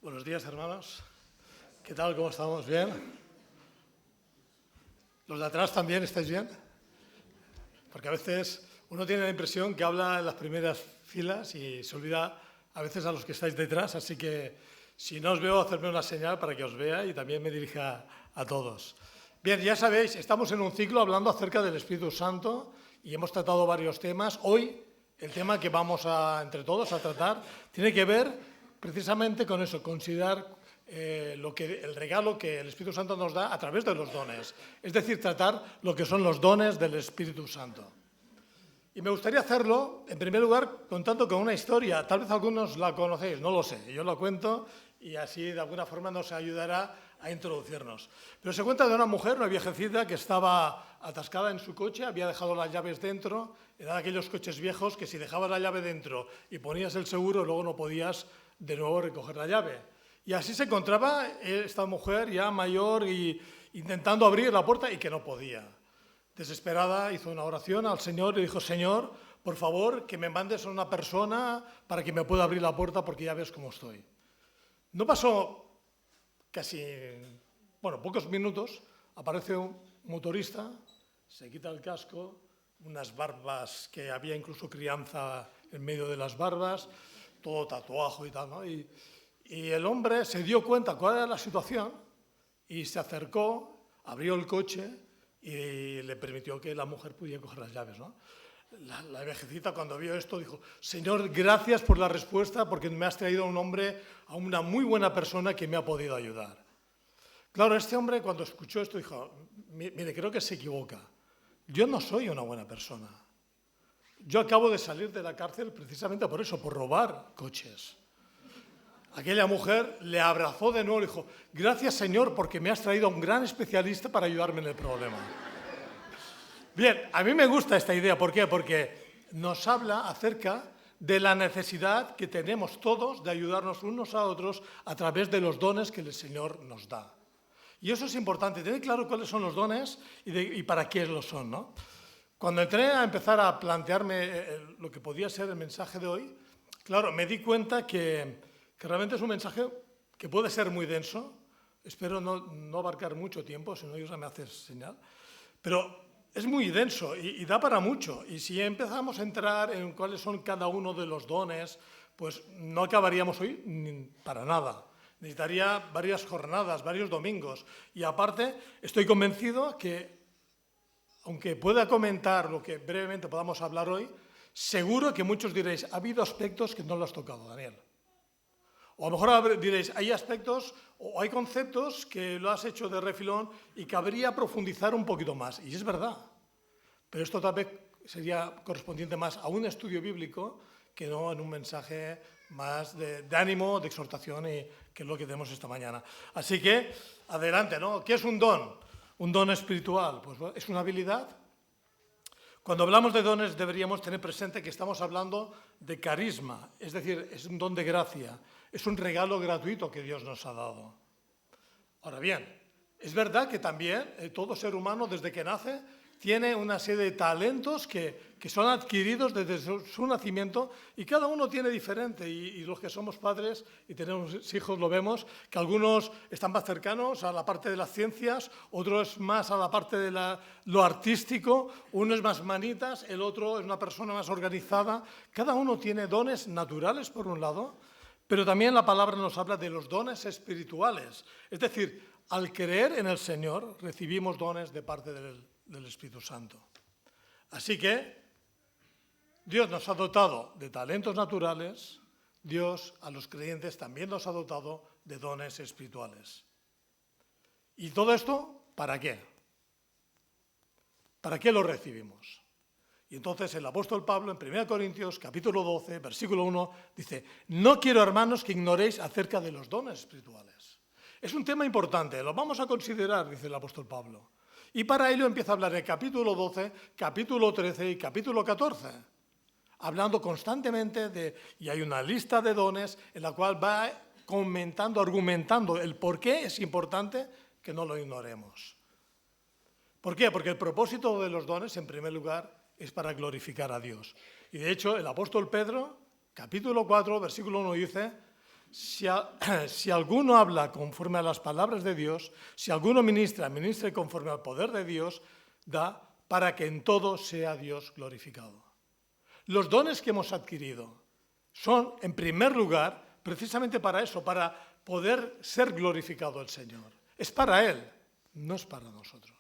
Buenos días, hermanos. ¿Qué tal? ¿Cómo estamos? ¿Bien? ¿Los de atrás también estáis bien? Porque a veces uno tiene la impresión que habla en las primeras filas y se olvida a veces a los que estáis detrás, así que si no os veo, hacerme una señal para que os vea y también me dirija a todos. Bien, ya sabéis, estamos en un ciclo hablando acerca del Espíritu Santo y hemos tratado varios temas. Hoy el tema que vamos entre todos a tratar tiene que ver precisamente con eso, considerar el regalo que el Espíritu Santo nos da a través de los dones. Es decir, tratar lo que son los dones del Espíritu Santo. Y me gustaría hacerlo, en primer lugar, contando con una historia. Tal vez algunos la conocéis, no lo sé. Yo la cuento y así de alguna forma nos ayudará a introducirnos. Pero se cuenta de una mujer, una viejecita, que estaba atascada en su coche, había dejado las llaves dentro. Eran aquellos coches viejos que si dejabas la llave dentro y ponías el seguro, luego no podías de nuevo recoger la llave. Y así se encontraba esta mujer ya mayor y intentando abrir la puerta y que no podía. Desesperada hizo una oración al Señor y dijo: Señor, por favor, que me mandes a una persona para que me pueda abrir la puerta porque ya ves cómo estoy. No pasó pocos minutos, aparece un motorista, se quita el casco, unas barbas que había incluso crianza en medio de las barbas, todo tatuaje y tal, ¿no? Y el hombre se dio cuenta cuál era la situación y se acercó, abrió el coche y le permitió que la mujer pudiera coger las llaves, ¿no? La viejecita, cuando vio esto, dijo: Señor, gracias por la respuesta, porque me has traído a un hombre, a una muy buena persona que me ha podido ayudar. Claro, este hombre, cuando escuchó esto, dijo: mire, creo que se equivoca. Yo no soy una buena persona. Yo acabo de salir de la cárcel precisamente por eso, por robar coches. Aquella mujer le abrazó de nuevo y dijo: gracias, Señor, porque me has traído a un gran especialista para ayudarme en el problema. Bien, a mí me gusta esta idea. ¿Por qué? Porque nos habla acerca de la necesidad que tenemos todos de ayudarnos unos a otros a través de los dones que el Señor nos da. Y eso es importante, tener claro cuáles son los dones y para qué lo son, ¿no? Cuando entré a empezar a plantearme lo que podía ser el mensaje de hoy, claro, me di cuenta que realmente es un mensaje que puede ser muy denso. Espero no abarcar mucho tiempo, si no, Dios me hace señal. Pero es muy denso y da para mucho. Y si empezamos a entrar en cuáles son cada uno de los dones, pues no acabaríamos hoy para nada. Necesitaría varias jornadas, varios domingos. Y aparte, estoy convencido que, aunque pueda comentar lo que brevemente podamos hablar hoy, seguro que muchos diréis: ha habido aspectos que no lo has tocado, Daniel. O a lo mejor diréis: hay aspectos o hay conceptos que lo has hecho de refilón y cabría profundizar un poquito más. Y es verdad. Pero esto tal vez sería correspondiente más a un estudio bíblico que no en un mensaje más de ánimo, de exhortación, y que es lo que tenemos esta mañana. Así que, adelante, ¿no? ¿Qué es un don? Un don espiritual, pues es una habilidad. Cuando hablamos de dones deberíamos tener presente que estamos hablando de carisma, es decir, es un don de gracia, es un regalo gratuito que Dios nos ha dado. Ahora bien, es verdad que también todo ser humano desde que nace tiene una serie de talentos que son adquiridos desde su nacimiento y cada uno tiene diferente. Y los que somos padres y tenemos hijos lo vemos, que algunos están más cercanos a la parte de las ciencias, otros más a la parte de lo artístico, uno es más manitas, el otro es una persona más organizada. Cada uno tiene dones naturales, por un lado, pero también la palabra nos habla de los dones espirituales. Es decir, al creer en el Señor recibimos dones de parte del Espíritu Santo. Así que Dios nos ha dotado de talentos naturales, Dios a los creyentes también nos ha dotado de dones espirituales. ¿Y todo esto para qué? ¿Para qué lo recibimos? Y entonces el apóstol Pablo en 1 Corintios capítulo 12, versículo 1, dice: no quiero, hermanos, que ignoréis acerca de los dones espirituales. Es un tema importante, lo vamos a considerar, dice el apóstol Pablo. Y para ello empieza a hablar de capítulo 12, capítulo 13 y capítulo 14, hablando constantemente y hay una lista de dones en la cual va comentando, argumentando el por qué es importante que no lo ignoremos. ¿Por qué? Porque el propósito de los dones, en primer lugar, es para glorificar a Dios. Y de hecho, el apóstol Pedro, capítulo 4, versículo 1, dice: si alguno habla conforme a las palabras de Dios, si alguno ministre conforme al poder de Dios, da para que en todo sea Dios glorificado. Los dones que hemos adquirido son, en primer lugar, precisamente para eso, para poder ser glorificado el Señor. Es para Él, no es para nosotros.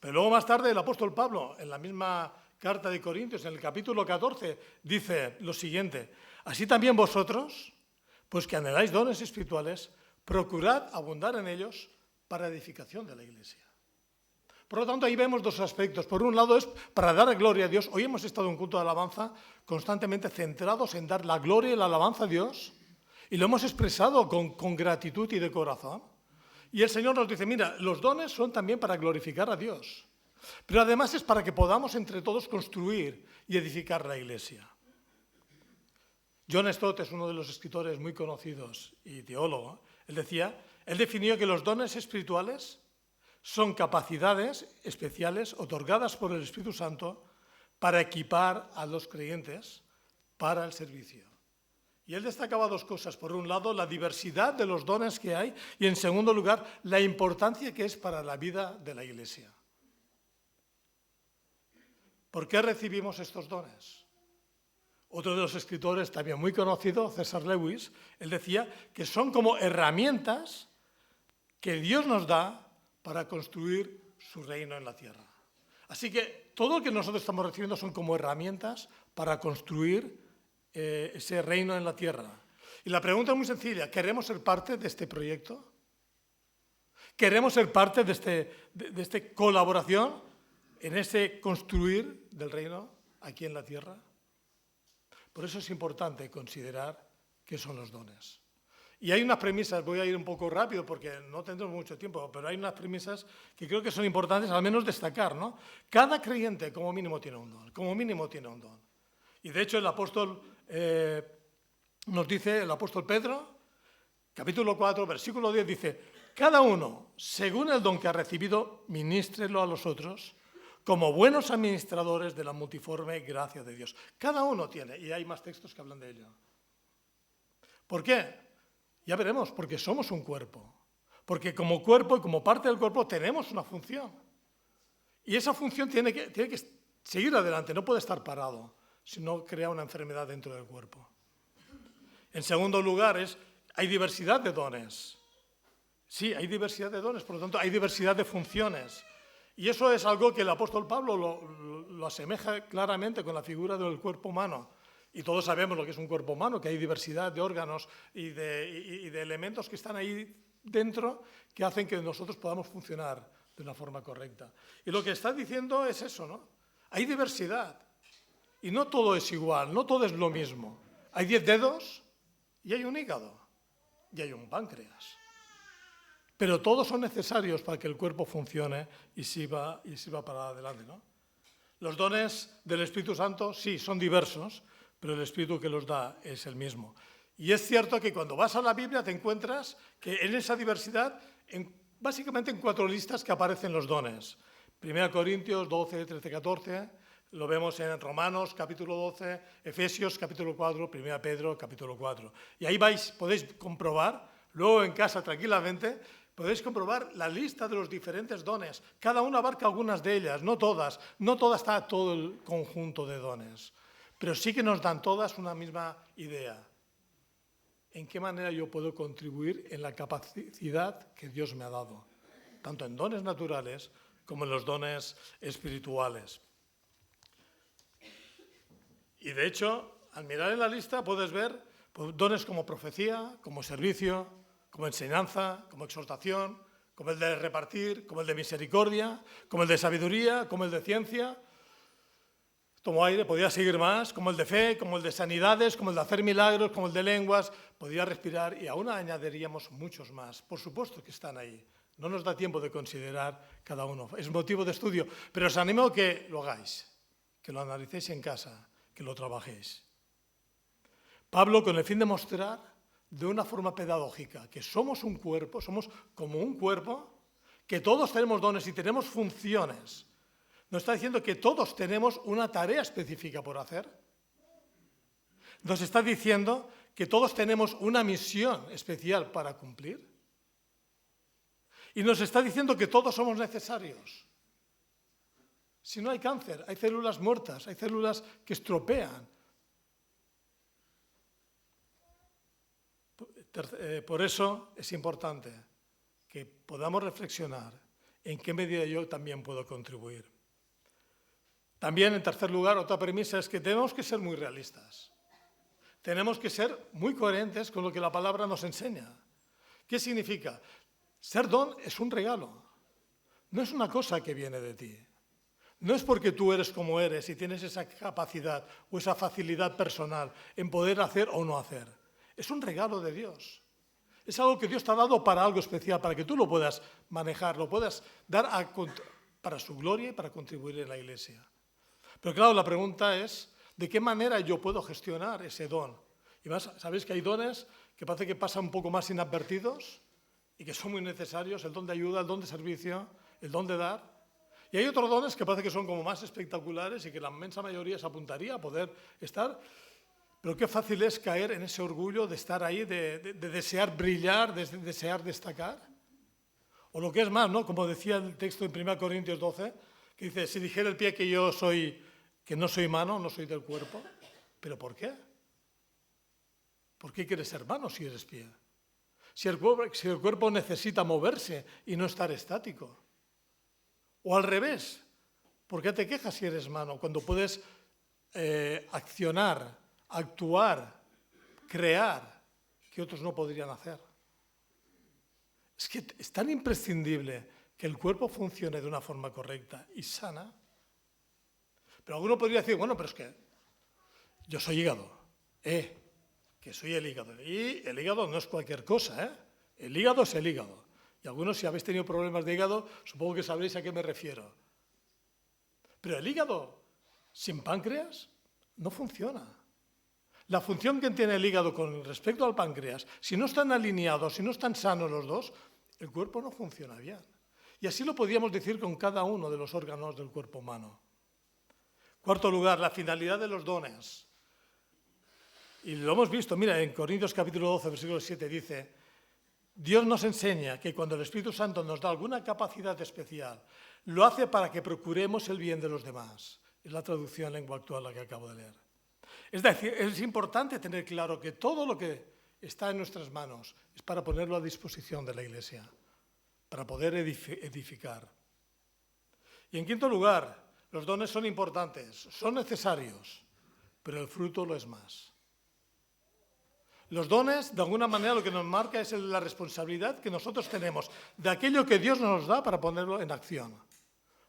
Pero luego más tarde el apóstol Pablo, en la misma carta de Corintios, en el capítulo 14, dice lo siguiente: así también vosotros, pues que anheláis dones espirituales, procurad abundar en ellos para edificación de la Iglesia. Por lo tanto, ahí vemos dos aspectos. Por un lado es para dar gloria a Dios. Hoy hemos estado en culto de alabanza constantemente centrados en dar la gloria y la alabanza a Dios, y lo hemos expresado con gratitud y de corazón. Y el Señor nos dice, mira, los dones son también para glorificar a Dios, pero además es para que podamos entre todos construir y edificar la Iglesia. John Stott es uno de los escritores muy conocidos y teólogo. Él definió que los dones espirituales son capacidades especiales otorgadas por el Espíritu Santo para equipar a los creyentes para el servicio. Y él destacaba dos cosas. Por un lado, la diversidad de los dones que hay y, en segundo lugar, la importancia que es para la vida de la Iglesia. ¿Por qué recibimos estos dones? Otro de los escritores también muy conocido, César Lewis, él decía que son como herramientas que Dios nos da para construir su reino en la tierra. Así que todo lo que nosotros estamos recibiendo son como herramientas para construir ese reino en la tierra. Y la pregunta es muy sencilla: ¿queremos ser parte de este proyecto? ¿Queremos ser parte de esta colaboración en ese construir del reino aquí en la tierra? Por eso es importante considerar qué son los dones. Y hay unas premisas, voy a ir un poco rápido porque no tendremos mucho tiempo, pero hay unas premisas que creo que son importantes al menos destacar, ¿no? Cada creyente como mínimo tiene un don, como mínimo tiene un don. Y de hecho el apóstol nos dice, el apóstol Pedro, capítulo 4, versículo 10, dice: cada uno, según el don que ha recibido, ministrelo a los otros, como buenos administradores de la multiforme gracia de Dios. Cada uno tiene, y hay más textos que hablan de ello. ¿Por qué? Ya veremos, porque somos un cuerpo. Porque como cuerpo y como parte del cuerpo tenemos una función. Y esa función tiene que seguir adelante, no puede estar parado, si no crea una enfermedad dentro del cuerpo. En segundo lugar, hay diversidad de dones. Sí, hay diversidad de dones, por lo tanto hay diversidad de funciones. Y eso es algo que el apóstol Pablo lo asemeja claramente con la figura del cuerpo humano. Y todos sabemos lo que es un cuerpo humano, que hay diversidad de órganos y de elementos que están ahí dentro que hacen que nosotros podamos funcionar de una forma correcta. Y lo que está diciendo es eso, ¿no? Hay diversidad. Y no todo es igual, no todo es lo mismo. Hay 10 dedos y hay un hígado y hay un páncreas. Pero todos son necesarios para que el cuerpo funcione y sirva para adelante, ¿no? Los dones del Espíritu Santo, sí, son diversos, pero el Espíritu que los da es el mismo. Y es cierto que cuando vas a la Biblia te encuentras que en esa diversidad, básicamente en 4 listas que aparecen los dones. 1 Corintios 12, 13, 14, lo vemos en Romanos capítulo 12, Efesios capítulo 4, 1 Pedro capítulo 4. Y ahí podéis comprobar, luego en casa tranquilamente, podéis comprobar la lista de los diferentes dones. Cada uno abarca algunas de ellas, no todas está todo el conjunto de dones. Pero sí que nos dan todas una misma idea. ¿En qué manera yo puedo contribuir en la capacidad que Dios me ha dado? Tanto en dones naturales como en los dones espirituales. Y de hecho, al mirar en la lista puedes ver dones como profecía, como servicio, como enseñanza, como exhortación, como el de repartir, como el de misericordia, como el de sabiduría, como el de ciencia. Tomo aire, podía seguir más, como el de fe, como el de sanidades, como el de hacer milagros, como el de lenguas, podía respirar y aún añadiríamos muchos más. Por supuesto que están ahí, no nos da tiempo de considerar cada uno, es motivo de estudio, pero os animo a que lo hagáis, que lo analicéis en casa, que lo trabajéis. Pablo, con el fin de mostrar de una forma pedagógica que somos un cuerpo, somos como un cuerpo, que todos tenemos dones y tenemos funciones. Nos está diciendo que todos tenemos una tarea específica por hacer. Nos está diciendo que todos tenemos una misión especial para cumplir. Y nos está diciendo que todos somos necesarios. Si no hay cáncer, hay células muertas, hay células que estropean. Por eso es importante que podamos reflexionar en qué medida yo también puedo contribuir. También, en tercer lugar, otra premisa es que tenemos que ser muy realistas. Tenemos que ser muy coherentes con lo que la palabra nos enseña. ¿Qué significa? Ser don es un regalo. No es una cosa que viene de ti. No es porque tú eres como eres y tienes esa capacidad o esa facilidad personal en poder hacer o no hacer. Es un regalo de Dios. Es algo que Dios te ha dado para algo especial, para que tú lo puedas manejar, lo puedas dar para su gloria y para contribuir en la Iglesia. Pero claro, la pregunta es, ¿de qué manera yo puedo gestionar ese don? Y más, sabéis que hay dones que parece que pasan un poco más inadvertidos y que son muy necesarios, el don de ayuda, el don de servicio, el don de dar. Y hay otros dones que parece que son como más espectaculares y que la inmensa mayoría se apuntaría a poder estar. Pero qué fácil es caer en ese orgullo de estar ahí, de desear brillar, de desear destacar. O lo que es más, ¿no? Como decía el texto en 1 Corintios 12, que dice, si dijera el pie que no soy mano, no soy del cuerpo. ¿Pero por qué? ¿Por qué quieres ser mano si eres pie? Si el cuerpo necesita moverse y no estar estático. O al revés, ¿por qué te quejas si eres mano cuando puedes accionar, actuar, crear, que otros no podrían hacer? Es que es tan imprescindible que el cuerpo funcione de una forma correcta y sana. Pero alguno podría decir, bueno, pero es que yo soy hígado, que soy el hígado. Y el hígado no es cualquier cosa, ¿eh? El hígado es el hígado. Y algunos, si habéis tenido problemas de hígado, supongo que sabréis a qué me refiero. Pero el hígado sin páncreas no funciona. La función que tiene el hígado con respecto al páncreas, si no están alineados, si no están sanos los dos, el cuerpo no funciona bien. Y así lo podríamos decir con cada uno de los órganos del cuerpo humano. Cuarto lugar, la finalidad de los dones. Y lo hemos visto, mira, en Corintios capítulo 12, versículo 7 dice, Dios nos enseña que cuando el Espíritu Santo nos da alguna capacidad especial, lo hace para que procuremos el bien de los demás. Es la traducción en lengua actual la que acabo de leer. Es decir, es importante tener claro que todo lo que está en nuestras manos es para ponerlo a disposición de la Iglesia, para poder edificar. Y en quinto lugar, los dones son importantes, son necesarios, pero el fruto lo es más. Los dones, de alguna manera, lo que nos marca es la responsabilidad que nosotros tenemos de aquello que Dios nos da para ponerlo en acción,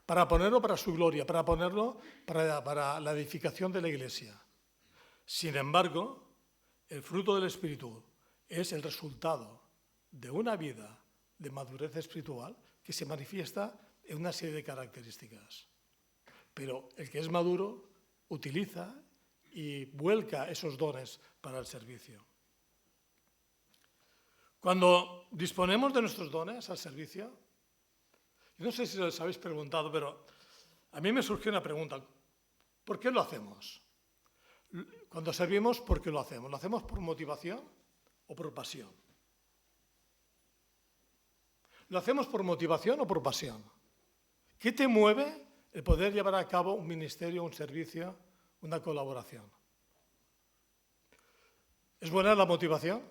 para ponerlo para su gloria, para ponerlo para la edificación de la Iglesia. Sin embargo, el fruto del Espíritu es el resultado de una vida de madurez espiritual que se manifiesta en una serie de características. Pero el que es maduro utiliza y vuelca esos dones para el servicio. Cuando disponemos de nuestros dones al servicio, no sé si os habéis preguntado, pero a mí me surgió una pregunta. ¿Por qué lo hacemos? Cuando servimos, ¿por qué lo hacemos? ¿Lo hacemos por motivación o por pasión? ¿Lo hacemos por motivación o por pasión? ¿Qué te mueve el poder llevar a cabo un ministerio, un servicio, una colaboración? ¿Es buena la motivación?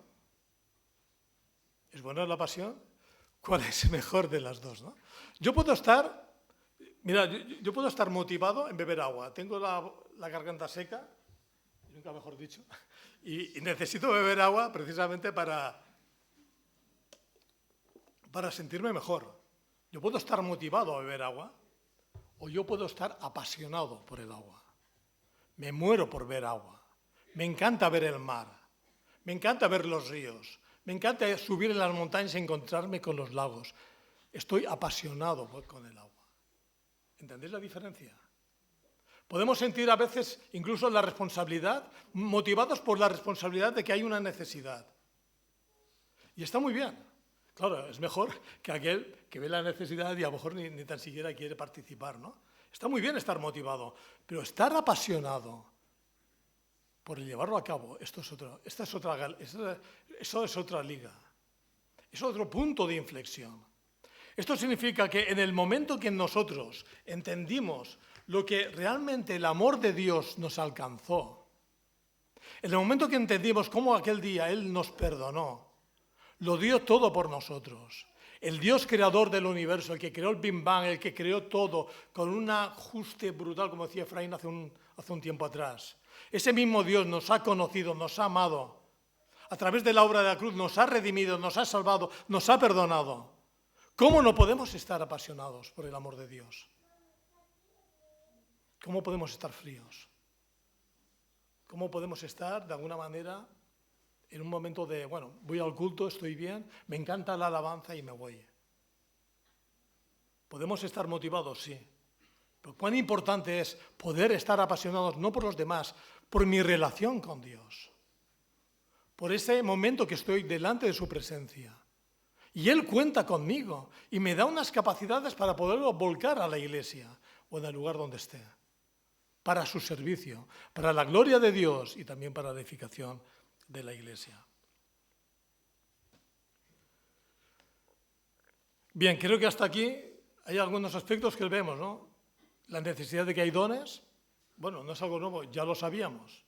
¿Es buena la pasión? ¿Cuál es mejor de las dos, no? Yo puedo estar motivado en beber agua. Tengo la garganta seca, nunca mejor dicho, y necesito beber agua precisamente para sentirme mejor. Yo puedo estar motivado a beber agua o yo puedo estar apasionado por el agua. Me muero por ver agua. Me encanta ver el mar. Me encanta ver los ríos. Me encanta subir en las montañas y encontrarme con los lagos. Estoy apasionado con el agua. ¿Entendéis la diferencia? Podemos sentir a veces incluso la responsabilidad, motivados por la responsabilidad de que hay una necesidad. Y está muy bien. Claro, es mejor que aquel que ve la necesidad y a lo mejor ni tan siquiera quiere participar, ¿no? Está muy bien estar motivado, pero estar apasionado por llevarlo a cabo, eso es otra liga, es otro punto de inflexión. Esto significa que en el momento que nosotros entendimos lo que realmente el amor de Dios nos alcanzó, en el momento que entendimos cómo aquel día Él nos perdonó, lo dio todo por nosotros. El Dios creador del universo, el que creó el Big Bang, el que creó todo, con un ajuste brutal, como decía Efraín hace un tiempo atrás. Ese mismo Dios nos ha conocido, nos ha amado. A través de la obra de la cruz nos ha redimido, nos ha salvado, nos ha perdonado. ¿Cómo no podemos estar apasionados por el amor de Dios? ¿Cómo podemos estar fríos? ¿Cómo podemos estar, de alguna manera, en un momento de, bueno, voy al culto, estoy bien, me encanta la alabanza y me voy? ¿Podemos estar motivados? Sí. Pero cuán importante es poder estar apasionados no por los demás, por mi relación con Dios, por ese momento que estoy delante de su presencia. Y Él cuenta conmigo y me da unas capacidades para poderlo volcar a la iglesia o en el lugar donde esté, para su servicio, para la gloria de Dios y también para la edificación de la iglesia. Bien, creo que hasta aquí hay algunos aspectos que vemos, ¿no? La necesidad de que hay dones, bueno, no es algo nuevo, ya lo sabíamos.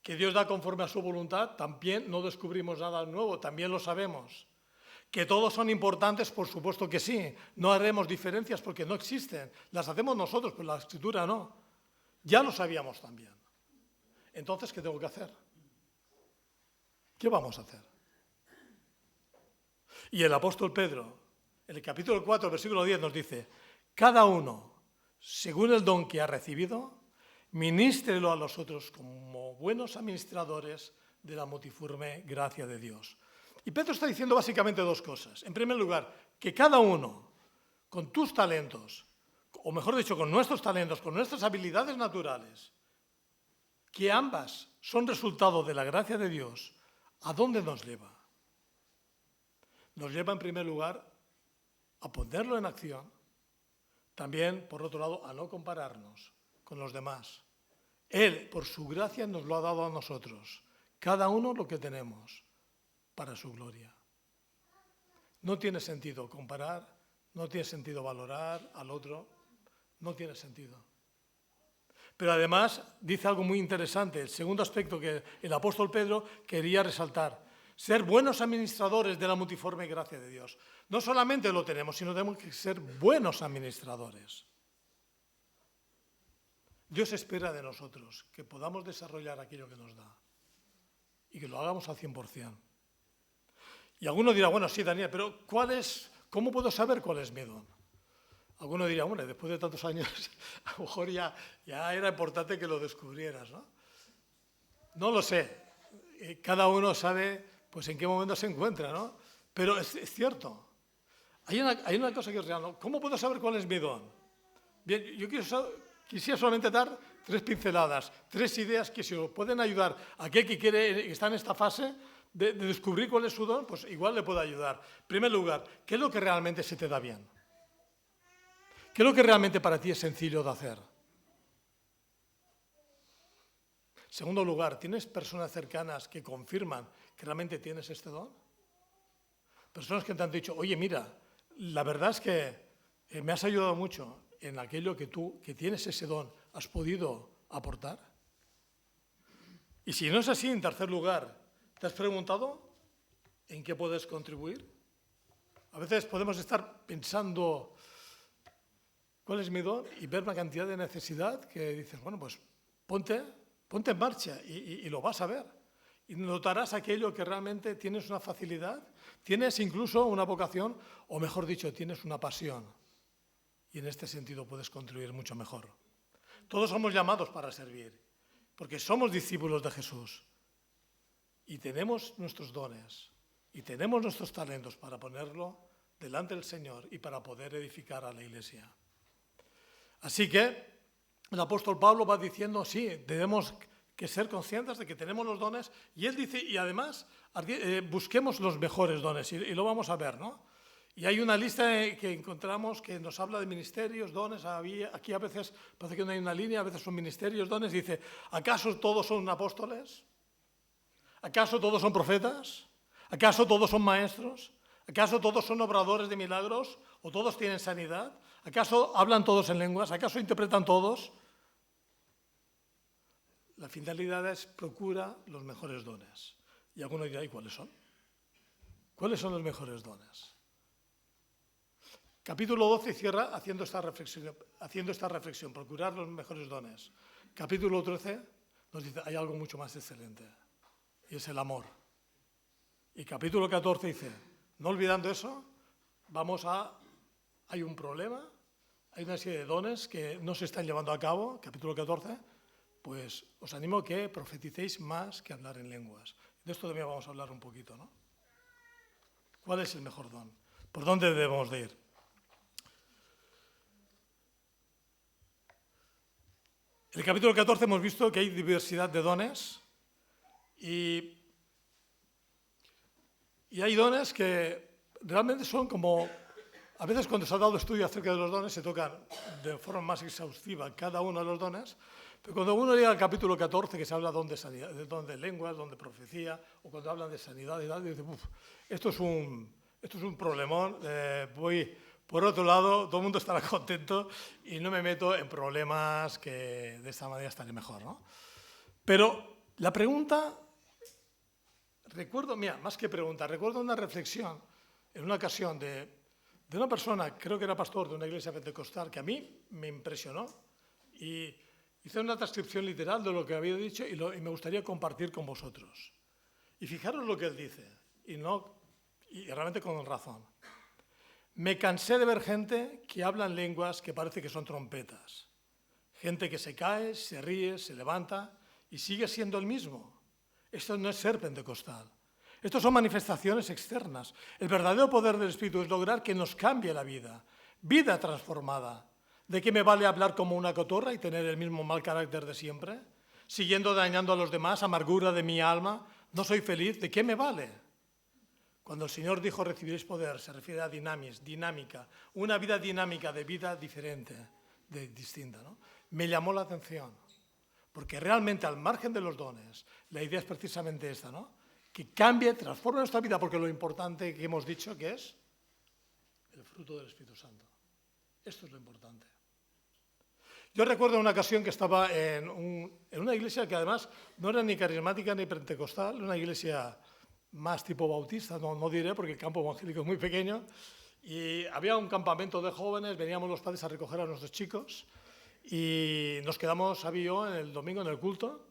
Que Dios da conforme a su voluntad, también no descubrimos nada nuevo, también lo sabemos. Que todos son importantes, por supuesto que sí. No haremos diferencias porque no existen. Las hacemos nosotros, pero la Escritura no. Ya lo sabíamos también. Entonces, ¿qué tengo que hacer? ¿Qué vamos a hacer? Y el apóstol Pedro, en el capítulo 4, versículo 10, nos dice: cada uno, según el don que ha recibido, ministrelo a los otros como buenos administradores de la multiforme gracia de Dios. Y Pedro está diciendo básicamente dos cosas. En primer lugar, que cada uno, con tus talentos, o mejor dicho, con nuestros talentos, con nuestras habilidades naturales, que ambas son resultado de la gracia de Dios, ¿a dónde nos lleva? Nos lleva, en primer lugar, a ponerlo en acción. También, por otro lado, a no compararnos con los demás. Él, por su gracia, nos lo ha dado a nosotros. Cada uno lo que tenemos para su gloria. No tiene sentido comparar, no tiene sentido valorar al otro, no tiene sentido. Pero además dice algo muy interesante, el segundo aspecto que el apóstol Pedro quería resaltar: ser buenos administradores de la multiforme gracia de Dios. No solamente lo tenemos, sino tenemos que ser buenos administradores. Dios espera de nosotros que podamos desarrollar aquello que nos da y que lo hagamos al 100%. Y alguno dirá, bueno, sí, Daniel, pero ¿cómo puedo saber cuál es mi don? Alguno dirá, bueno, después de tantos años, a lo mejor ya era importante que lo descubrieras, ¿no? No lo sé. Cada uno sabe, pues, en qué momento se encuentra, ¿no? Pero es cierto. Hay una cosa que es real, ¿no? ¿Cómo puedo saber cuál es mi don? Bien, yo quisiera solamente dar 3 pinceladas, 3 ideas que si os pueden ayudar a aquel que está en esta fase de descubrir cuál es su don, pues igual le puede ayudar. En primer lugar, ¿qué es lo que realmente se te da bien? ¿Qué es lo que realmente para ti es sencillo de hacer? En segundo lugar, ¿tienes personas cercanas que confirman que realmente tienes este don? Personas que te han dicho, oye, mira, la verdad es que me has ayudado mucho en aquello que tú, que tienes ese don, has podido aportar. Y si no es así, en tercer lugar, ¿te has preguntado en qué puedes contribuir? A veces podemos estar pensando cuál es mi don y ver una cantidad de necesidad que dices, bueno, pues ponte en marcha y lo vas a ver. Y notarás aquello que realmente tienes una facilidad, tienes incluso una vocación, o mejor dicho, tienes una pasión. Y en este sentido puedes contribuir mucho mejor. Todos somos llamados para servir, porque somos discípulos de Jesús. Y tenemos nuestros dones, y tenemos nuestros talentos para ponerlo delante del Señor y para poder edificar a la iglesia. Así que el apóstol Pablo va diciendo, sí, debemos que ser conscientes de que tenemos los dones, y él dice, y además busquemos los mejores dones, y lo vamos a ver, ¿no? Y hay una lista que encontramos que nos habla de ministerios, dones. Aquí a veces parece que no hay una línea, a veces son ministerios, dones. Dice, ¿acaso todos son apóstoles? ¿Acaso todos son profetas? ¿Acaso todos son maestros? ¿Acaso todos son obradores de milagros? ¿O todos tienen sanidad? ¿Acaso hablan todos en lenguas? ¿Acaso interpretan todos? La finalidad es procura los mejores dones. Y alguno dirá, ¿y cuáles son? ¿Cuáles son los mejores dones? Capítulo 12 cierra haciendo esta reflexión, procurar los mejores dones. Capítulo 13 nos dice, hay algo mucho más excelente, y es el amor. Y capítulo 14 dice, no olvidando eso, hay un problema, hay una serie de dones que no se están llevando a cabo, capítulo 14, pues os animo a que profeticéis más que hablar en lenguas. De esto también vamos a hablar un poquito, ¿no? ¿Cuál es el mejor don? ¿Por dónde debemos de ir? En el capítulo 14 hemos visto que hay diversidad de dones y hay dones que realmente son como, a veces cuando se ha dado estudio acerca de los dones se tocan de forma más exhaustiva cada uno de los dones, pero cuando uno llega al capítulo 14 que se habla de sanidad, de don de lenguas, don de profecía, o cuando hablan de sanidad y tal, dice, esto es un problemón, por otro lado, todo el mundo estará contento y no me meto en problemas que de esta manera estaré mejor, ¿no? Pero la pregunta, recuerdo una reflexión en una ocasión de una persona, creo que era pastor de una iglesia pentecostal, que a mí me impresionó y hice una transcripción literal de lo que había dicho y me gustaría compartir con vosotros. Y fijaros lo que él dice, y realmente con razón. Me cansé de ver gente que habla en lenguas que parece que son trompetas. Gente que se cae, se ríe, se levanta y sigue siendo el mismo. Esto no es ser pentecostal. Esto son manifestaciones externas. El verdadero poder del Espíritu es lograr que nos cambie la vida. Vida transformada. ¿De qué me vale hablar como una cotorra y tener el mismo mal carácter de siempre? Siguiendo dañando a los demás, amargura de mi alma. No soy feliz. ¿De qué me vale? Cuando el Señor dijo recibiréis poder, se refiere a dinámica, una vida dinámica de vida diferente, distinta, ¿no? Me llamó la atención, porque realmente al margen de los dones, la idea es precisamente esta, ¿no? Que cambie, transforme nuestra vida, porque lo importante que hemos dicho que es el fruto del Espíritu Santo. Esto es lo importante. Yo recuerdo una ocasión que estaba en una iglesia que además no era ni carismática ni pentecostal, una iglesia más tipo bautista, no diré porque el campo evangélico es muy pequeño, y había un campamento de jóvenes, veníamos los padres a recoger a nuestros chicos y nos quedamos, Xavi y yo, el domingo en el culto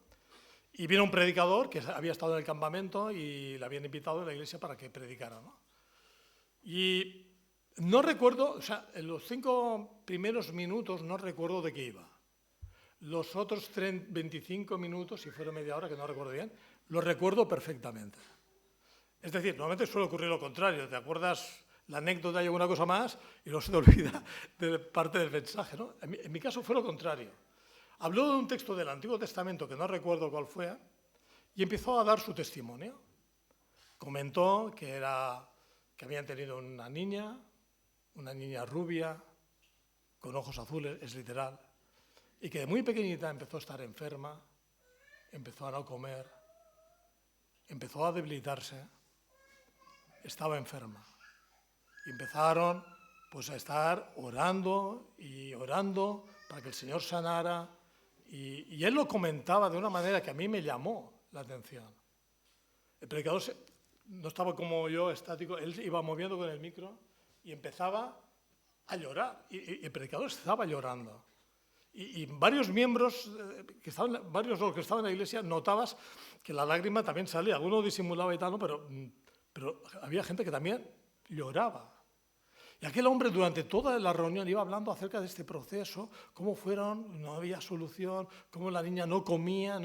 y vino un predicador que había estado en el campamento y le habían invitado a la iglesia para que predicara, ¿no? Y no recuerdo, o sea, en los 5 primeros minutos no recuerdo de qué iba. Los otros 25 minutos, si fuera media hora, que no recuerdo bien, los recuerdo perfectamente. Es decir, normalmente suele ocurrir lo contrario, te acuerdas la anécdota y alguna cosa más y no se te olvida de parte del mensaje, ¿no? En mi caso fue lo contrario. Habló de un texto del Antiguo Testamento, que no recuerdo cuál fue, y empezó a dar su testimonio. Comentó que habían tenido una niña rubia, con ojos azules, es literal, y que de muy pequeñita empezó a estar enferma, empezó a no comer, empezó a debilitarse, estaba enferma. Y empezaron pues a estar orando y orando para que el Señor sanara. Y él lo comentaba de una manera que a mí me llamó la atención. El predicador no estaba como yo, estático, él iba moviendo con el micro y empezaba a llorar. Y el predicador estaba llorando. Y varios miembros, varios de los que estaban en la iglesia, notabas que la lágrima también salía. Alguno disimulaba y tal, ¿no? Pero había gente que también lloraba. Y aquel hombre durante toda la reunión iba hablando acerca de este proceso, cómo no había solución, cómo la niña no comía,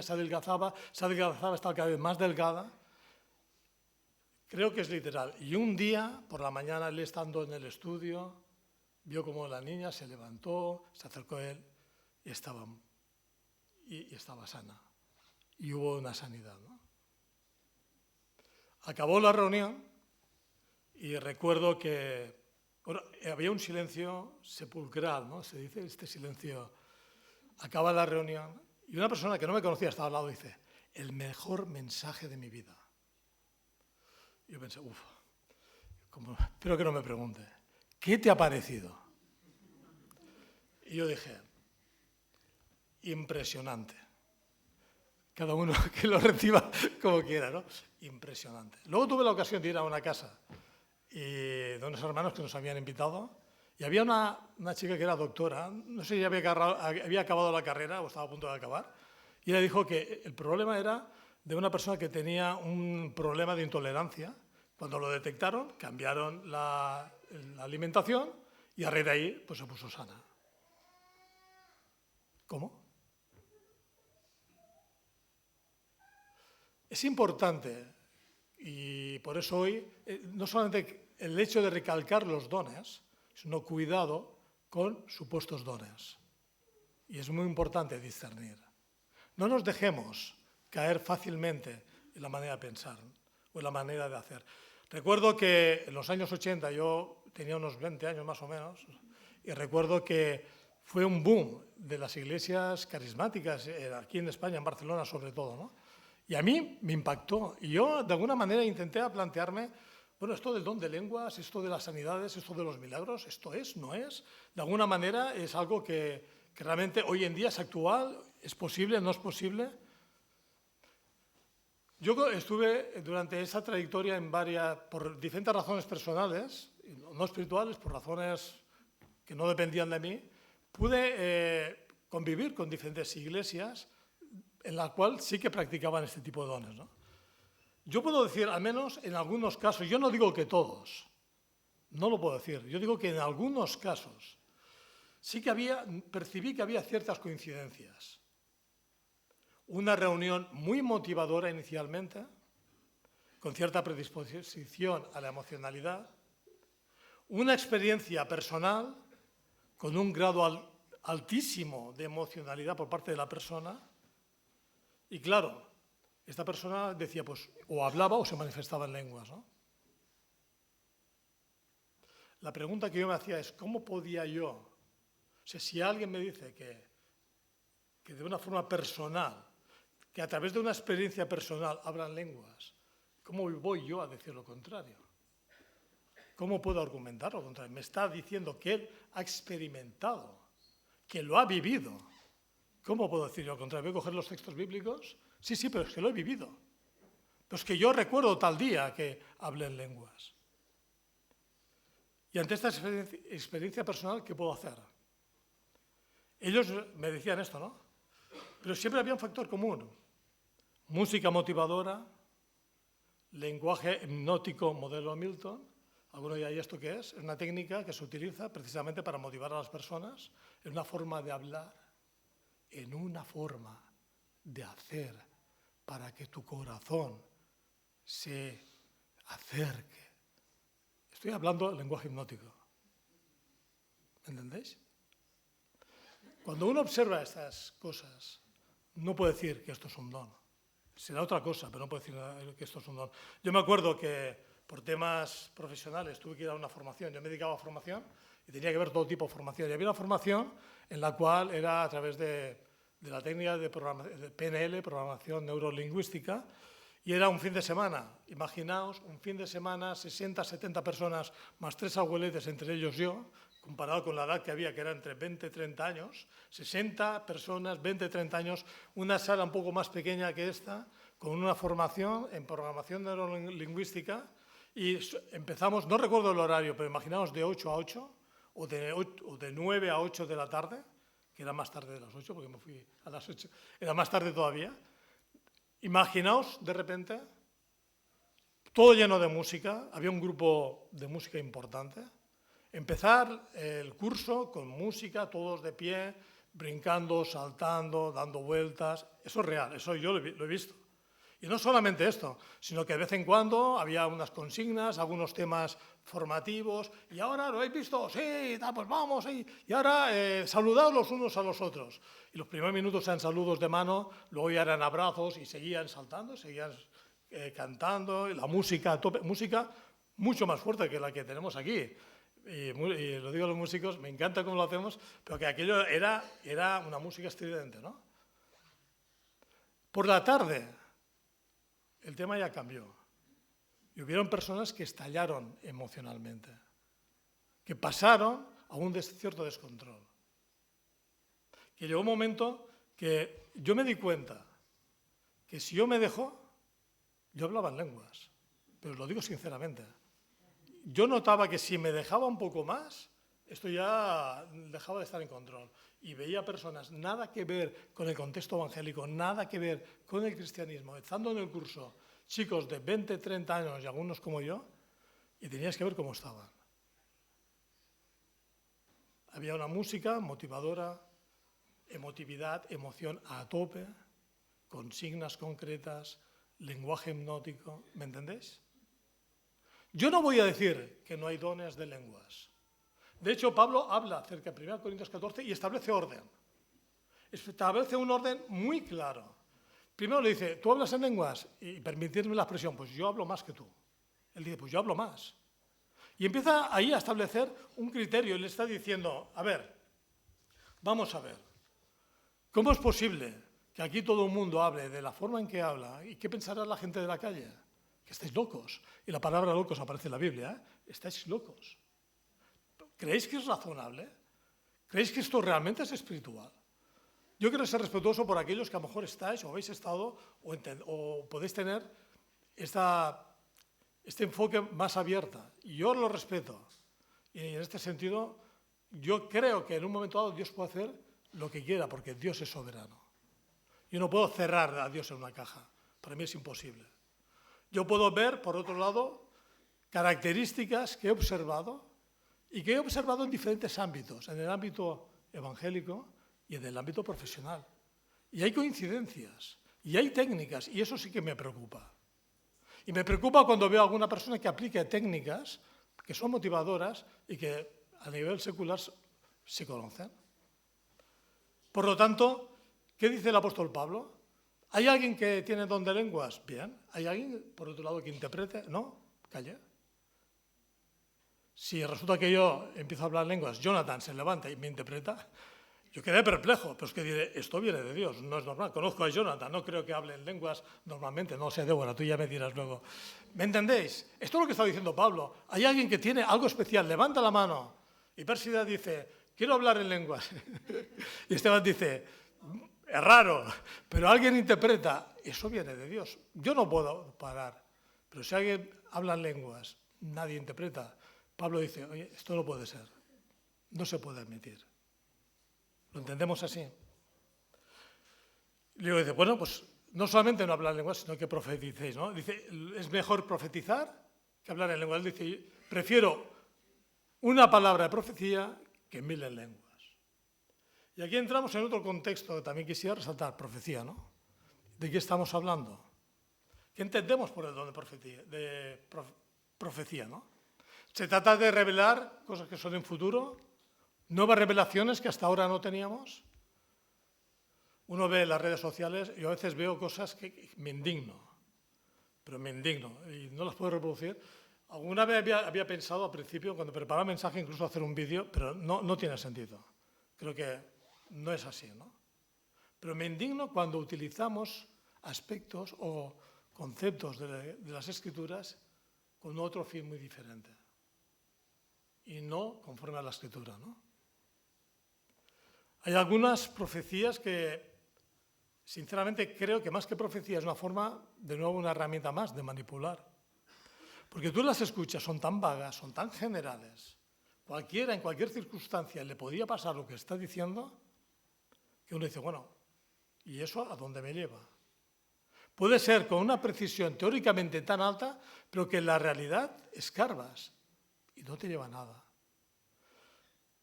se adelgazaba estaba cada vez más delgada. Creo que es literal. Y un día, por la mañana, él estando en el estudio, vio cómo la niña se levantó, se acercó a él y estaba sana. Y hubo una sanidad, ¿no? Acabó la reunión Y recuerdo que bueno, había un silencio sepulcral, ¿no? Se dice este silencio. Acaba la reunión y una persona que no me conocía estaba al lado y dice, el mejor mensaje de mi vida. Yo pensé, espero que no me pregunte, ¿qué te ha parecido? Y yo dije, impresionante. Cada uno que lo reciba como quiera, ¿no? Impresionante. Luego tuve la ocasión de ir a una casa y de unos hermanos que nos habían invitado y había una chica que era doctora, no sé si había acabado la carrera o estaba a punto de acabar, y ella dijo que el problema era de una persona que tenía un problema de intolerancia. Cuando lo detectaron, cambiaron la alimentación y a raíz de ahí pues, se puso sana. ¿Cómo? Es importante, y por eso hoy, no solamente el hecho de recalcar los dones, sino cuidado con supuestos dones. Y es muy importante discernir. No nos dejemos caer fácilmente en la manera de pensar o en la manera de hacer. Recuerdo que en los años 80, yo tenía unos 20 años más o menos, y recuerdo que fue un boom de las iglesias carismáticas, aquí en España, en Barcelona sobre todo, ¿no? Y a mí me impactó. Y yo, de alguna manera, intenté plantearme, bueno, esto del don de lenguas, esto de las sanidades, esto de los milagros, ¿esto es? ¿No es? De alguna manera es algo que realmente hoy en día es actual, ¿es posible? ¿No es posible? Yo estuve durante esa trayectoria por diferentes razones personales, no espirituales, por razones que no dependían de mí, pude convivir con diferentes iglesias en las cuales sí que practicaban este tipo de dones, ¿no? Yo puedo decir, al menos en algunos casos, yo no digo que todos, no lo puedo decir, yo digo que en algunos casos sí que percibí que había ciertas coincidencias. Una reunión muy motivadora inicialmente, con cierta predisposición a la emocionalidad, una experiencia personal con un grado altísimo de emocionalidad por parte de la persona y claro, esta persona decía, pues, o hablaba o se manifestaba en lenguas, ¿no? La pregunta que yo me hacía es, ¿cómo podía yo? O sea, si alguien me dice que de una forma personal, que a través de una experiencia personal hablan lenguas, ¿cómo voy yo a decir lo contrario? ¿Cómo puedo argumentar lo contrario? Me está diciendo que él ha experimentado, que lo ha vivido. ¿Cómo puedo decir yo lo contrario? ¿Voy a coger los textos bíblicos? Sí, pero es que lo he vivido. Pero es que yo recuerdo tal día que hablé en lenguas. Y ante esta experiencia personal, ¿qué puedo hacer? Ellos me decían esto, ¿no? Pero siempre había un factor común. Música motivadora, lenguaje hipnótico modelo Milton. ¿Alguno ya esto qué es? Es una técnica que se utiliza precisamente para motivar a las personas en una forma de hablar, en una forma de hacer, para que tu corazón se acerque. Estoy hablando del lenguaje hipnótico. ¿Me entendéis? Cuando uno observa estas cosas, no puede decir que esto es un don. Será otra cosa, pero no puede decir que esto es un don. Yo me acuerdo que por temas profesionales tuve que ir a una formación. Yo me dedicaba a formación y tenía que ver todo tipo de formación. Y había una formación en la cual era a través de la técnica de PNL, programación neurolingüística, y era un fin de semana. Imaginaos, un fin de semana, 60, 70 personas, más 3 abueletes, entre ellos yo, comparado con la edad que había, que era entre 20 y 30 años, 60 personas, 20 y 30 años, una sala un poco más pequeña que esta, con una formación en programación neurolingüística, y empezamos, no recuerdo el horario, pero imaginaos de 8 a 8, o de 9 a 8 de la tarde, que era más tarde de las 8, porque me fui a las 8, era más tarde todavía. Imaginaos, de repente, todo lleno de música, había un grupo de música importante, empezar el curso con música, todos de pie, brincando, saltando, dando vueltas. Eso es real, eso yo lo he visto. Y no solamente esto, sino que de vez en cuando había unas consignas, algunos temas formativos, y ahora, ¿lo habéis visto? Sí, pues vamos, sí. Y ahora saludaos los unos a los otros. Y los primeros minutos eran saludos de mano, luego ya eran abrazos y seguían saltando, seguían cantando, y la música a tope, música mucho más fuerte que la que tenemos aquí. Y lo digo a los músicos, me encanta cómo lo hacemos, pero que aquello era una música estridente, ¿no? Por la tarde, el tema ya cambió. Y hubieron personas que estallaron emocionalmente, que pasaron a un cierto descontrol. Que llegó un momento que yo me di cuenta que si yo me dejo, yo hablaba en lenguas, pero lo digo sinceramente. Yo notaba que si me dejaba un poco más, esto ya dejaba de estar en control. Y veía personas, nada que ver con el contexto evangélico, nada que ver con el cristianismo, estando en el curso, chicos de 20, 30 años y algunos como yo, y tenías que ver cómo estaban. Había una música motivadora, emotividad, emoción a tope, consignas concretas, lenguaje hipnótico, ¿me entendéis? Yo no voy a decir que no hay dones de lenguas. De hecho, Pablo habla acerca de 1 Corintios 14 y establece orden. Establece un orden muy claro. Primero le dice, tú hablas en lenguas, y permitirme la expresión, pues yo hablo más que tú. Él dice, pues yo hablo más. Y empieza ahí a establecer un criterio y le está diciendo, a ver, vamos a ver, ¿cómo es posible que aquí todo el mundo hable de la forma en que habla? ¿Y qué pensará la gente de la calle? Que estáis locos. Y la palabra locos aparece en la Biblia, ¿eh? Estáis locos. ¿Creéis que es razonable? ¿Creéis que esto realmente es espiritual? Yo quiero ser respetuoso por aquellos que a lo mejor estáis o habéis estado o podéis tener este enfoque más abierto. Y yo lo respeto. Y en este sentido, yo creo que en un momento dado Dios puede hacer lo que quiera, porque Dios es soberano. Yo no puedo cerrar a Dios en una caja. Para mí es imposible. Yo puedo ver, por otro lado, características que he observado y que he observado en diferentes ámbitos, en el ámbito evangélico y en el ámbito profesional. Y hay coincidencias, y hay técnicas, y eso sí que me preocupa. Y me preocupa cuando veo a alguna persona que aplique técnicas que son motivadoras y que a nivel secular se conocen. Por lo tanto, ¿qué dice el apóstol Pablo? ¿Hay alguien que tiene don de lenguas? Bien. ¿Hay alguien, por otro lado, que interprete? No, calle. Si resulta que yo empiezo a hablar lenguas, Jonathan se levanta y me interpreta, yo quedé perplejo, pero es que diré, esto viene de Dios, no es normal. Conozco a Jonathan, no creo que hable en lenguas normalmente, no sé, Débora, tú ya me dirás luego. ¿Me entendéis? Esto es lo que está diciendo Pablo. Hay alguien que tiene algo especial, levanta la mano. Y Pérsida dice, quiero hablar en lenguas. Y Esteban dice, es raro, pero alguien interpreta, eso viene de Dios. Yo no puedo parar, pero si alguien habla en lenguas, nadie interpreta. Pablo dice, oye, esto no puede ser, no se puede admitir. ¿Lo entendemos así? Y luego dice, bueno, pues no solamente no hablar en lenguas, sino que profeticéis, ¿no? Dice, es mejor profetizar que hablar en lenguas. Él dice, prefiero una palabra de profecía que 1000 en lenguas. Y aquí entramos en otro contexto que también quisiera resaltar, profecía, ¿no? ¿De qué estamos hablando? ¿Qué entendemos por el don de profecía, ¿no? Se trata de revelar cosas que son en futuro, nuevas revelaciones que hasta ahora no teníamos. Uno ve las redes sociales y a veces veo cosas que me indigno, pero me indigno y no las puedo reproducir. Alguna vez había pensado al principio, cuando preparaba el mensaje, incluso hacer un vídeo, pero no tiene sentido. Creo que no es así, ¿no? Pero me indigno cuando utilizamos aspectos o conceptos de las Escrituras con otro fin muy diferente y no conforme a la Escritura, ¿no? Hay algunas profecías que, sinceramente, creo que más que profecía es una forma, de nuevo, una herramienta más de manipular. Porque tú las escuchas, son tan vagas, son tan generales, cualquiera, en cualquier circunstancia, le podía pasar lo que está diciendo, que uno dice, bueno, ¿y eso a dónde me lleva? Puede ser con una precisión teóricamente tan alta, pero que en la realidad escarbas y no te lleva a nada.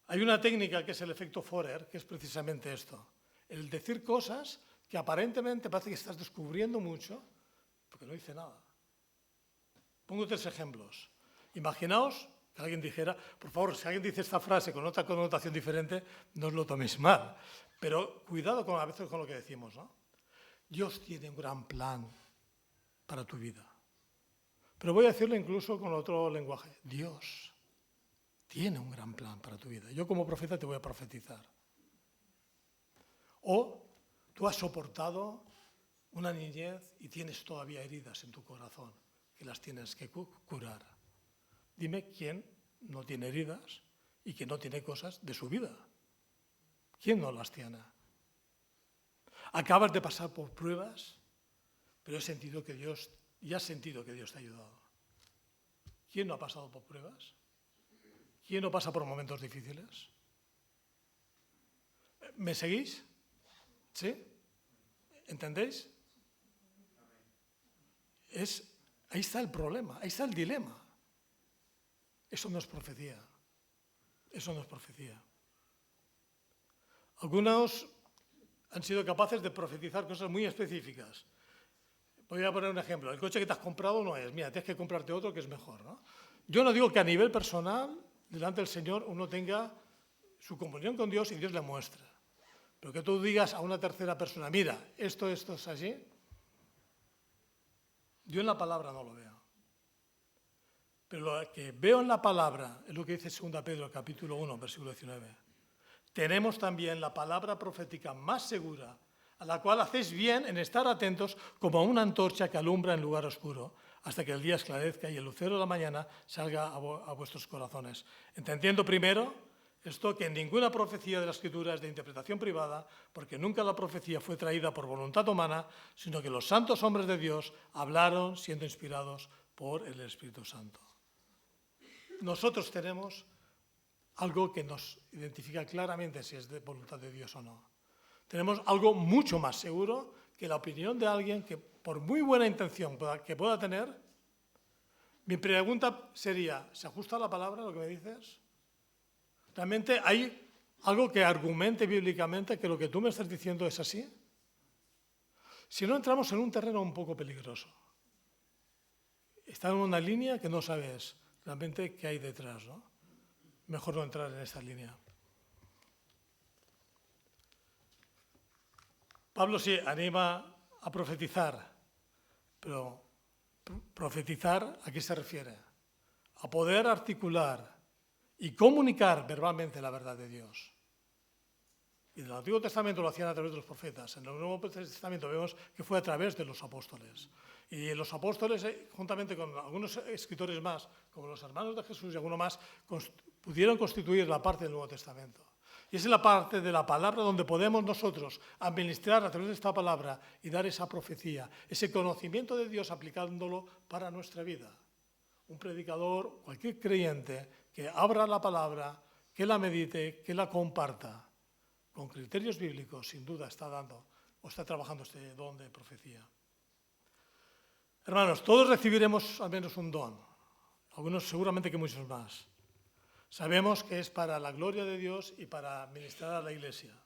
Hay una técnica que es el efecto Forer, que es precisamente esto. El decir cosas que aparentemente parece que estás descubriendo mucho, porque no dice nada. Pongo 3 ejemplos. Imaginaos que alguien dijera, por favor, si alguien dice esta frase con otra connotación diferente, no os lo toméis mal. Pero cuidado a veces con lo que decimos, ¿no? Dios tiene un gran plan para tu vida. Pero voy a decirlo incluso con otro lenguaje. Dios tiene un gran plan para tu vida. Yo como profeta te voy a profetizar. O tú has soportado una niñez y tienes todavía heridas en tu corazón que las tienes que curar. Dime quién no tiene heridas y que no tiene cosas de su vida. ¿Quién no las tiene? Acabas de pasar por pruebas, pero has sentido que Dios te ha ayudado. ¿Quién no ha pasado por pruebas? ¿Quién no pasa por momentos difíciles? ¿Me seguís? ¿Sí? ¿Entendéis? Ahí está el problema, ahí está el dilema. Eso no es profecía. Eso no es profecía. Algunos han sido capaces de profetizar cosas muy específicas. Voy a poner un ejemplo. El coche que te has comprado no es. Mira, tienes que comprarte otro que es mejor, ¿no? Yo no digo que a nivel personal, delante del Señor, uno tenga su comunión con Dios y Dios le muestra. Pero que tú digas a una tercera persona, mira, esto es así, yo en la palabra no lo veo. Pero lo que veo en la palabra es lo que dice 2 Pedro, capítulo 1, versículo 19. Tenemos también la palabra profética más segura, a la cual hacéis bien en estar atentos como a una antorcha que alumbra en lugar oscuro, hasta que el día esclarezca y el lucero de la mañana salga a vuestros corazones. Entendiendo primero esto, que en ninguna profecía de la Escritura es de interpretación privada, porque nunca la profecía fue traída por voluntad humana, sino que los santos hombres de Dios hablaron siendo inspirados por el Espíritu Santo. Nosotros tenemos algo que nos identifica claramente si es de voluntad de Dios o no. Tenemos algo mucho más seguro que la opinión de alguien que, por muy buena intención que pueda tener, mi pregunta sería, ¿se ajusta a la palabra lo que me dices? ¿Realmente hay algo que argumente bíblicamente que lo que tú me estás diciendo es así? Si no, entramos en un terreno un poco peligroso. Está en una línea que no sabes realmente qué hay detrás, ¿no? Mejor no entrar en esta línea. Pablo sí anima a profetizar, pero profetizar, ¿a qué se refiere? A poder articular y comunicar verbalmente la verdad de Dios. Y en el Antiguo Testamento lo hacían a través de los profetas. En el Nuevo Testamento vemos que fue a través de los apóstoles. Y los apóstoles, juntamente con algunos escritores más, como los hermanos de Jesús y alguno más, pudieron constituir la parte del Nuevo Testamento. Y esa es la parte de la palabra donde podemos nosotros administrar a través de esta palabra y dar esa profecía, ese conocimiento de Dios aplicándolo para nuestra vida. Un predicador, cualquier creyente que abra la palabra, que la medite, que la comparta, con criterios bíblicos, sin duda está dando o está trabajando este don de profecía. Hermanos, todos recibiremos al menos un don, algunos seguramente que muchos más. Sabemos que es para la gloria de Dios y para administrar a la Iglesia.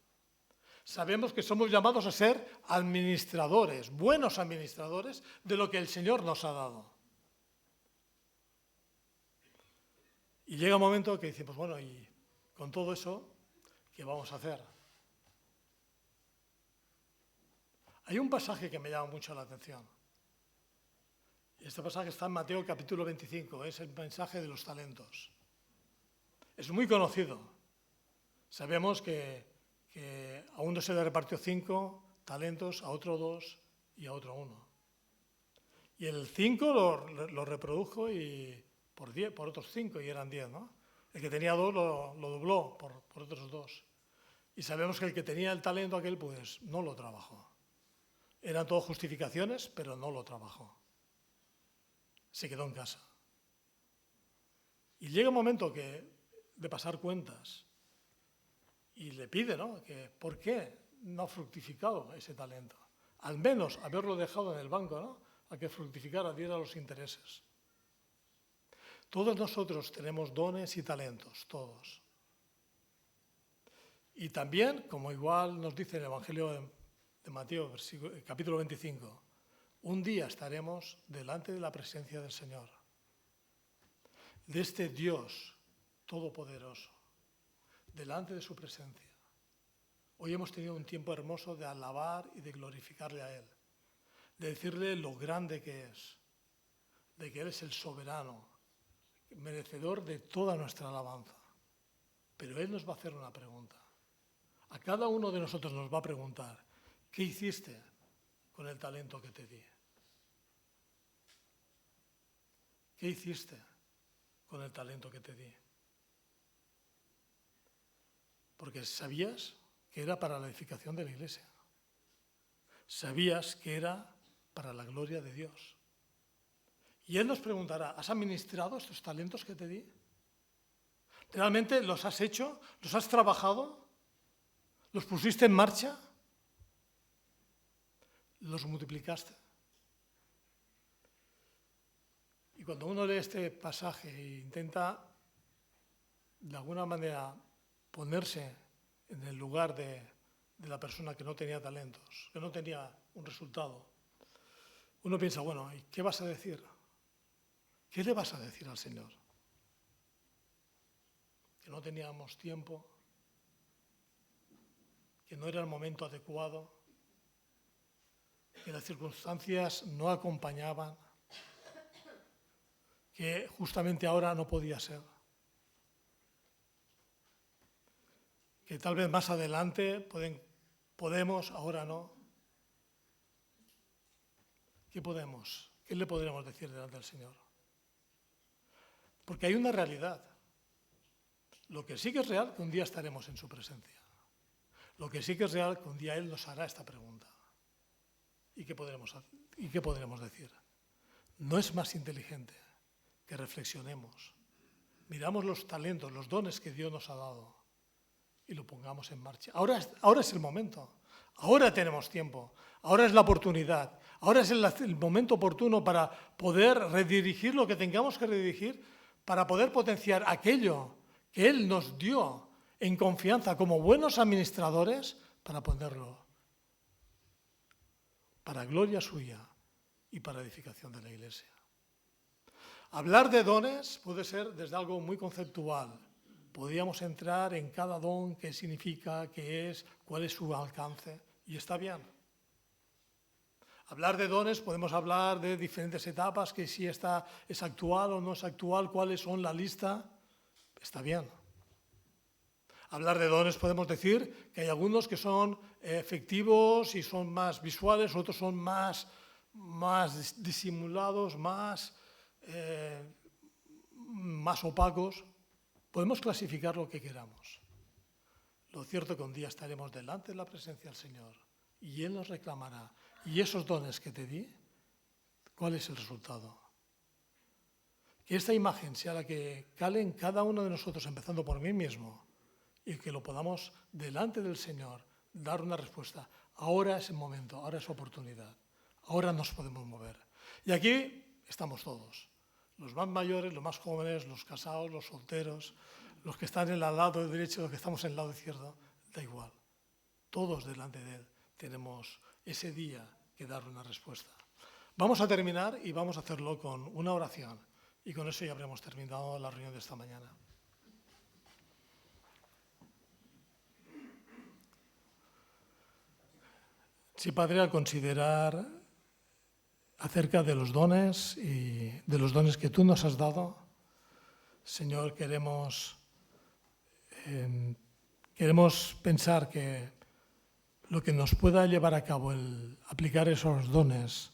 Sabemos que somos llamados a ser administradores, buenos administradores de lo que el Señor nos ha dado. Y llega un momento que decimos, bueno, y con todo eso, ¿qué vamos a hacer? Hay un pasaje que me llama mucho la atención. Este pasaje está en Mateo capítulo 25, es el mensaje de los talentos. Es muy conocido. Sabemos que a uno se le repartió 5 talentos, a otro 2 y a otro 1. Y el 5 lo reprodujo y por otros 5 y eran 10, ¿no? El que tenía 2 lo dobló por otros 2. Y sabemos que el que tenía el talento aquel, pues no lo trabajó. Eran todo justificaciones, pero no lo trabajó. Se quedó en casa. Y llega un momento de pasar cuentas y le pide, ¿no? ¿Por qué no ha fructificado ese talento? Al menos haberlo dejado en el banco, ¿no? A que fructificara, diera los intereses. Todos nosotros tenemos dones y talentos, todos. Y también, como igual nos dice el Evangelio de Mateo, capítulo 25, un día estaremos delante de la presencia del Señor, de este Dios todopoderoso, delante de su presencia. Hoy hemos tenido un tiempo hermoso de alabar y de glorificarle a Él, de decirle lo grande que es, de que Él es el soberano, merecedor de toda nuestra alabanza. Pero Él nos va a hacer una pregunta. A cada uno de nosotros nos va a preguntar, ¿qué hiciste con el talento que te di? ¿Qué hiciste con el talento que te di? Porque sabías que era para la edificación de la iglesia. Sabías que era para la gloria de Dios. Y Él nos preguntará, ¿has administrado estos talentos que te di? ¿Realmente los has hecho? ¿Los has trabajado? ¿Los pusiste en marcha? ¿Los multiplicaste? Y cuando uno lee este pasaje e intenta, de alguna manera, ponerse en el lugar de la persona que no tenía talentos, que no tenía un resultado, uno piensa, bueno, ¿y qué vas a decir? ¿Qué le vas a decir al Señor? Que no teníamos tiempo, que no era el momento adecuado, que las circunstancias no acompañaban, que justamente ahora no podía ser. Que tal vez más adelante podemos, ahora no. ¿Qué podemos? ¿Qué le podremos decir delante del Señor? Porque hay una realidad. Lo que sí que es real, que un día estaremos en su presencia. Lo que sí que es real, que un día Él nos hará esta pregunta. ¿Y qué podremos decir? ¿No es más inteligente que reflexionemos, miramos los talentos, los dones que Dios nos ha dado y lo pongamos en marcha? Ahora es el momento, ahora tenemos tiempo, ahora es la oportunidad, ahora es el momento oportuno para poder redirigir lo que tengamos que redirigir, para poder potenciar aquello que Él nos dio en confianza como buenos administradores, para ponerlo para gloria suya y para edificación de la Iglesia. Hablar de dones puede ser desde algo muy conceptual. Podríamos entrar en cada don, qué significa, qué es, cuál es su alcance, y está bien. Hablar de dones, podemos hablar de diferentes etapas, que si esta es actual o no es actual, cuáles son la lista, está bien. Hablar de dones podemos decir que hay algunos que son efectivos y son más visuales, otros son más disimulados, más opacos. Podemos clasificar lo que queramos. Lo cierto es que un día estaremos delante de la presencia del Señor y Él nos reclamará. ¿Y esos dones que te di? ¿Cuál es el resultado? Que esta imagen sea la que cale en cada uno de nosotros, empezando por mí mismo, y que lo podamos delante del Señor dar una respuesta. Ahora es el momento, ahora es oportunidad, ahora nos podemos mover. Y aquí estamos todos, los más mayores, los más jóvenes, los casados, los solteros, los que están en el lado derecho, los que estamos en el lado izquierdo, da igual. Todos delante de Él tenemos ese día que dar una respuesta. Vamos a terminar y vamos a hacerlo con una oración. Y con eso ya habremos terminado la reunión de esta mañana. Sí, Padre, al considerar acerca de los dones y de los dones que tú nos has dado, Señor, queremos pensar que lo que nos pueda llevar a cabo el aplicar esos dones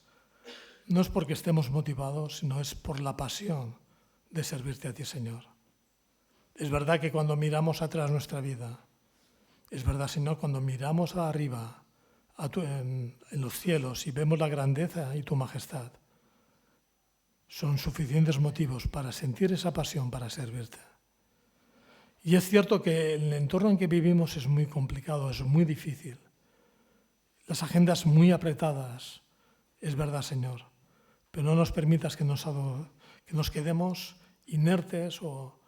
no es porque estemos motivados, sino es por la pasión de servirte a ti, Señor. Es verdad que cuando miramos atrás nuestra vida, es verdad, Señor, cuando miramos arriba en los cielos y vemos la grandeza y tu majestad, son suficientes motivos para sentir esa pasión para servirte. Y es cierto que el entorno en que vivimos es muy complicado, es muy difícil. Las agendas muy apretadas, es verdad, Señor, pero no nos permitas que nos quedemos inertes o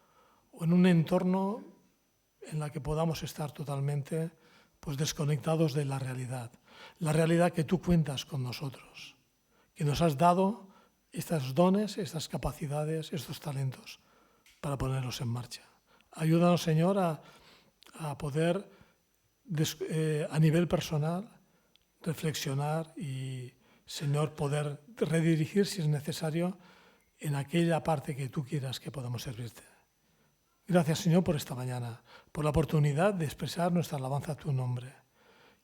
en un entorno en el que podamos estar totalmente desconectados de la realidad que tú cuentas con nosotros, que nos has dado estos dones, estas capacidades, estos talentos para ponerlos en marcha. Ayúdanos, Señor, a poder, a nivel personal, reflexionar y, Señor, poder redirigir, si es necesario, en aquella parte que tú quieras que podamos servirte. Gracias, Señor, por esta mañana, por la oportunidad de expresar nuestra alabanza a tu nombre.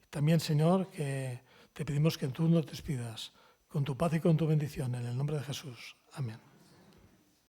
También, Señor, que te pedimos que tú nos despidas con tu paz y con tu bendición, en el nombre de Jesús. Amén.